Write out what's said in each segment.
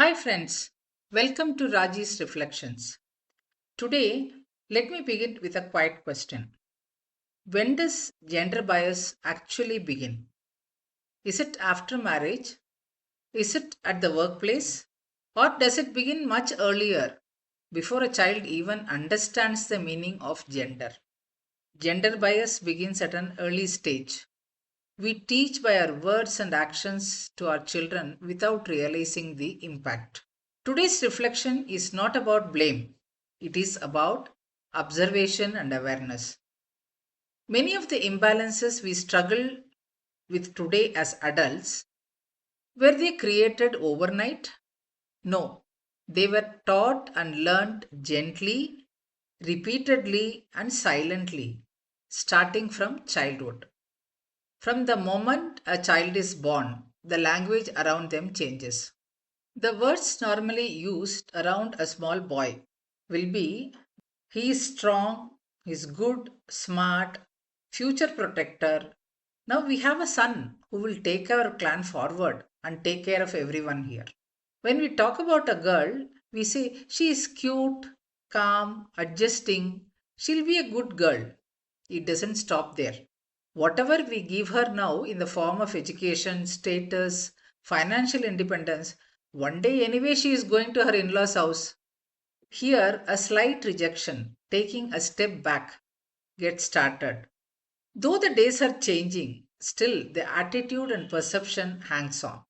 Hi friends, welcome to Rajis Reflections. Today, let me begin with a quiet question. When does gender bias actually begin? Is it after marriage? Is it at the workplace? Or does it begin much earlier, before a child even understands the meaning of gender? Gender bias begins at an early stage. We teach by our words and actions to our children without realizing the impact. Today's reflection is not about blame, it is about observation and awareness. Many of the imbalances we struggle with today as adults, were they created overnight? No, they were taught and learned gently, repeatedly, and silently, starting from childhood. From the moment a child is born, the language around them changes. The words normally used around a small boy will be he is strong, he is good, smart, future protector. Now we have a son who will take our clan forward and take care of everyone here. When we talk about a girl, we say she is cute, calm, adjusting, she'll be a good girl. It doesn't stop there. Whatever we give her now in the form of education, status, financial independence, one day anyway she is going to her in law's house. Here, a slight rejection, taking a step back, gets started. Though the days are changing, still the attitude and perception hangs on.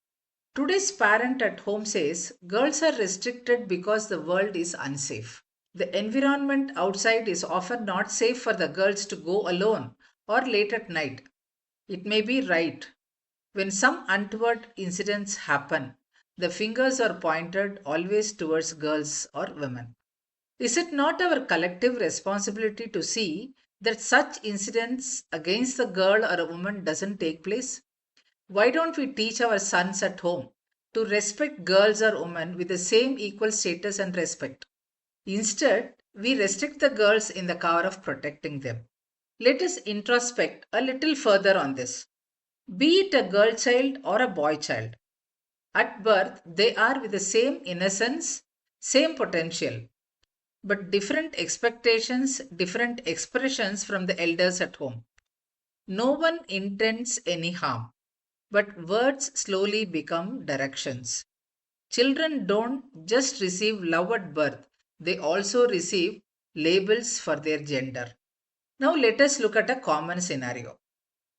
Today's parent at home says girls are restricted because the world is unsafe. The environment outside is often not safe for the girls to go alone or late at night. It may be right. When some untoward incidents happen, the fingers are pointed always towards girls or women. Is it not our collective responsibility to see that such incidents against the girl or a woman doesn't take place? Why don't we teach our sons at home to respect girls or women with the same equal status and respect? Instead, we restrict the girls in the cover of protecting them. Let us introspect a little further on this. Be it a girl child or a boy child, at birth they are with the same innocence, same potential, but different expectations, different expressions from the elders at home. No one intends any harm, but words slowly become directions. Children don't just receive love at birth, they also receive labels for their gender. Now, let us look at a common scenario.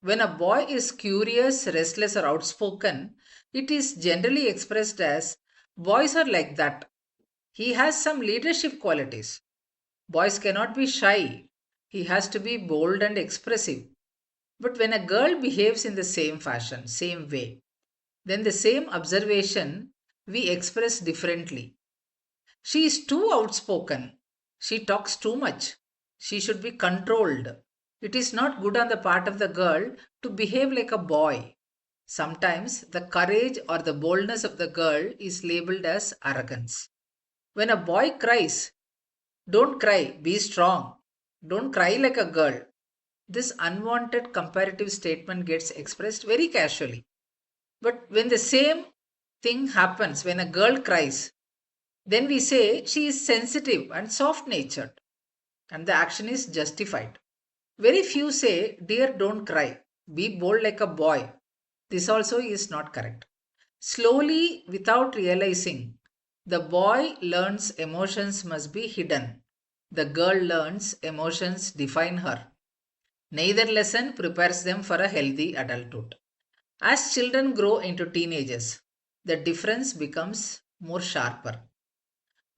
When a boy is curious, restless, or outspoken, it is generally expressed as boys are like that. He has some leadership qualities. Boys cannot be shy. He has to be bold and expressive. But when a girl behaves in the same fashion, same way, then the same observation we express differently. She is too outspoken. She talks too much. She should be controlled. It is not good on the part of the girl to behave like a boy. Sometimes the courage or the boldness of the girl is labeled as arrogance. When a boy cries, don't cry, be strong. Don't cry like a girl. This unwanted comparative statement gets expressed very casually. But when the same thing happens when a girl cries, then we say she is sensitive and soft natured, and the action is justified. Very few say, dear, don't cry, be bold like a boy. This also is not correct. Slowly, without realizing, the boy learns emotions must be hidden. The girl learns emotions define her. Neither lesson prepares them for a healthy adulthood. As children grow into teenagers, the difference becomes more sharper.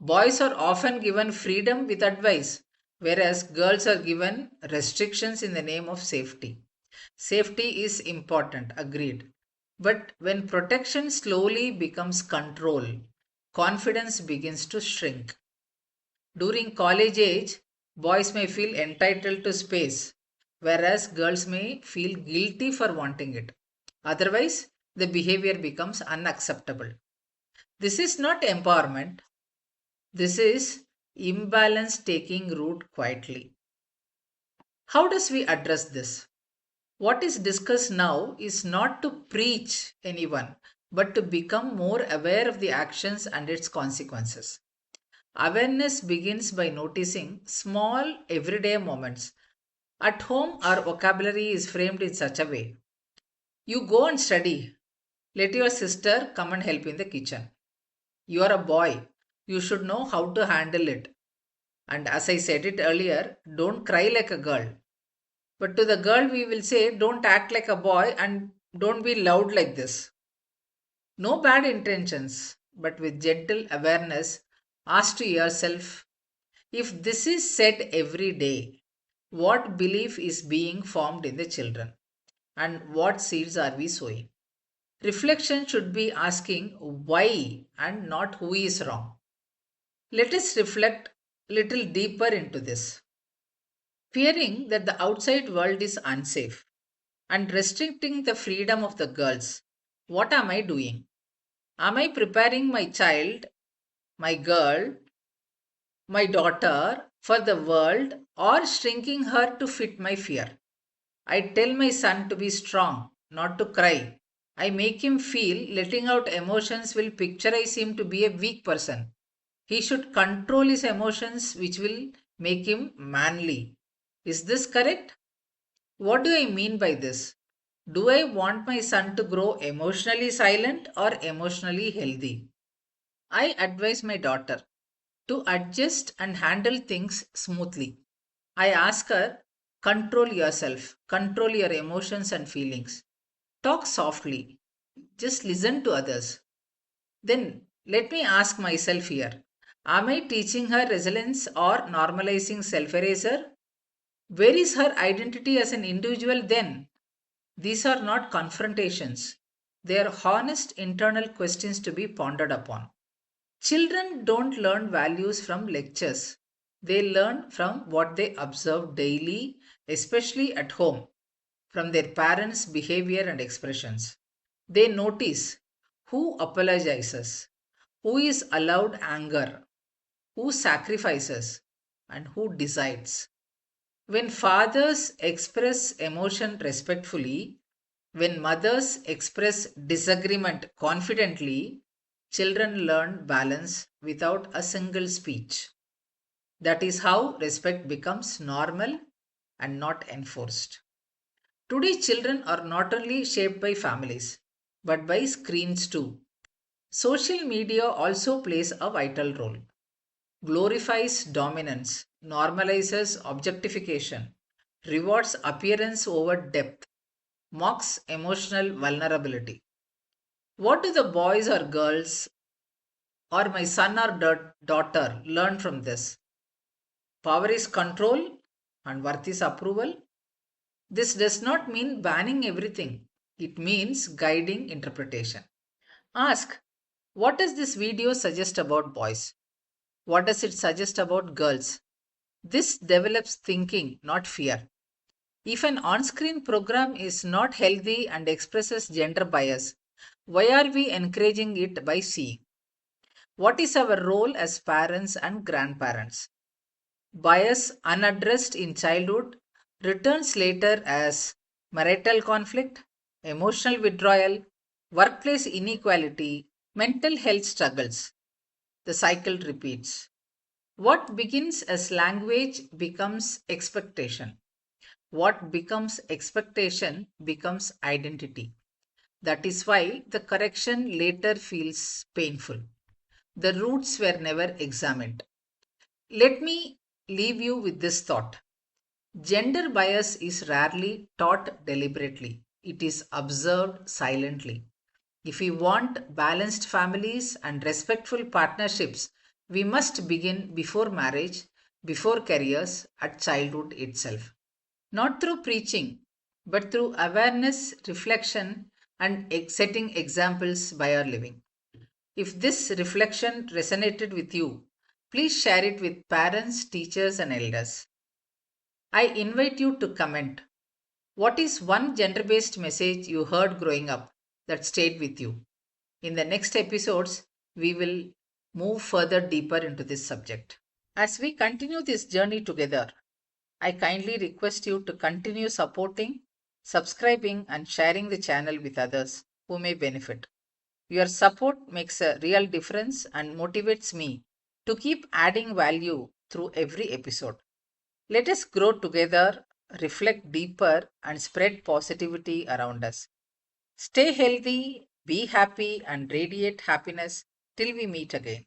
Boys are often given freedom with advice, whereas girls are given restrictions in the name of safety. Safety is important, agreed. But when protection slowly becomes control, confidence begins to shrink. During college age, boys may feel entitled to space, whereas girls may feel guilty for wanting it. Otherwise, the behavior becomes unacceptable. This is not empowerment, this is imbalance taking root quietly. How does we address this? What is discussed now is not to preach anyone, but to become more aware of the actions and its consequences. Awareness begins by noticing small everyday moments. At home, our vocabulary is framed in such a way. You go and study. Let your sister come and help in the kitchen. You are a boy. You should know how to handle it. And as I said it earlier, don't cry like a girl. But to the girl, we will say, don't act like a boy and don't be loud like this. No bad intentions, but with gentle awareness, ask to yourself, if this is said every day, what belief is being formed in the children? And what seeds are we sowing? Reflection should be asking why and not who is wrong. Let us reflect a little deeper into this. Fearing that the outside world is unsafe and restricting the freedom of the girls. What am I doing? Am I preparing my child, my girl, my daughter for the world or shrinking her to fit my fear? I tell my son to be strong, not to cry. I make him feel letting out emotions will picturize him to be a weak person. He should control his emotions, which will make him manly. Is this correct? What do I mean by this? Do I want my son to grow emotionally silent or emotionally healthy? I advise my daughter to adjust and handle things smoothly. I ask her, control yourself, control your emotions and feelings. Talk softly, just listen to others. Then let me ask myself here, am I teaching her resilience or normalizing self erasure? Where is her identity as an individual then? These are not confrontations, they are honest internal questions to be pondered upon. Children don't learn values from lectures. They learn from what they observe daily, especially at home, from their parents' behavior and expressions. They notice who apologizes, who is allowed anger, who sacrifices, and who decides. When fathers express emotion respectfully, when mothers express disagreement confidently, children learn balance without a single speech. That is how respect becomes normal and not enforced. Today, children are not only shaped by families, but by screens too. Social media also plays a vital role. Glorifies dominance, normalizes objectification, rewards appearance over depth, mocks emotional vulnerability. What do the boys or girls or my son or daughter learn from this? Power is control and worth is approval. This does not mean banning everything, it means guiding interpretation. Ask, what does this video suggest about boys? What does it suggest about girls? This develops thinking, not fear. If an on screen program is not healthy and expresses gender bias, why are we encouraging it by seeing? What is our role as parents and grandparents? Bias unaddressed in childhood returns later as marital conflict, emotional withdrawal, workplace inequality, mental health struggles. The cycle repeats. What begins as language becomes expectation. What becomes expectation becomes identity. That is why the correction later feels painful. The roots were never examined. Let me leave you with this thought. Gender bias is rarely taught deliberately, it is observed silently. If we want balanced families and respectful partnerships, we must begin before marriage, before careers, at childhood itself. Not through preaching, but through awareness, reflection, and setting examples by our living. If this reflection resonated with you, please share it with parents, teachers, and elders. I invite you to comment. What is one gender based message you heard growing up that stayed with you? In the next episodes, we will move further deeper into this subject. As we continue this journey together, I kindly request you to continue supporting, subscribing, and sharing the channel with others who may benefit. Your support makes a real difference and motivates me to keep adding value through every episode. Let us grow together, reflect deeper, and spread positivity around us. Stay healthy, be happy, and radiate happiness till we meet again.